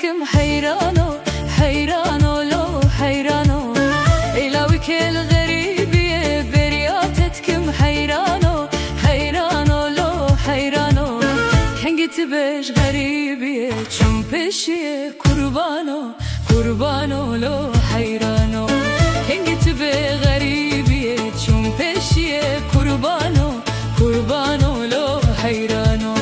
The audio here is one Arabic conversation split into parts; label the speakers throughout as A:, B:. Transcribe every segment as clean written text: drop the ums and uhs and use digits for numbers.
A: تكم حيرانو حيرانو لو حيرانو إلاوي كل غريبية برياتتكم حيرانو حيرانو لو حيرانو كان قلت بش غريبية چون بشي قربانو قربانو لو حيرانو كان قلت بغريبية چون بشي قربانو قربانو لو حيرانو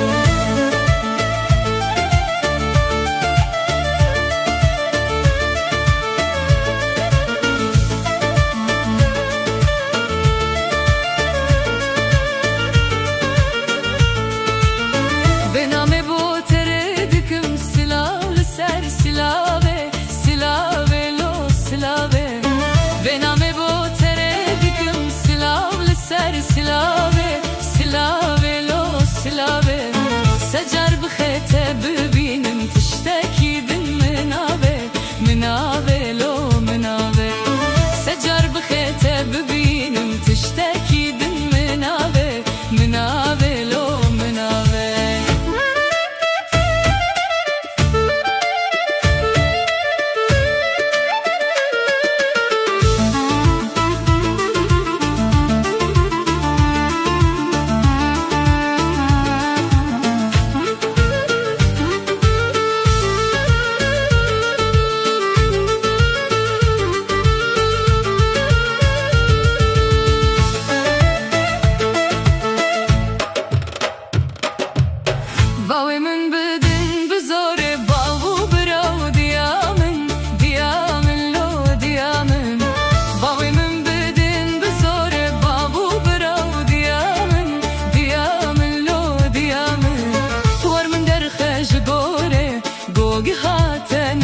A: سجر بخيته ببينم تشتكي دن منابه منابه لو منابه سجر بخيته ببينم تشتكي دن منابه منابه لو منابه باوی من بدن بزاره باو براو دیامن دیامن لو دیامن باوی من بدن بزاره باو براو دیامن دیامن لو دیامن ور من در خش گوره گوگی هاتن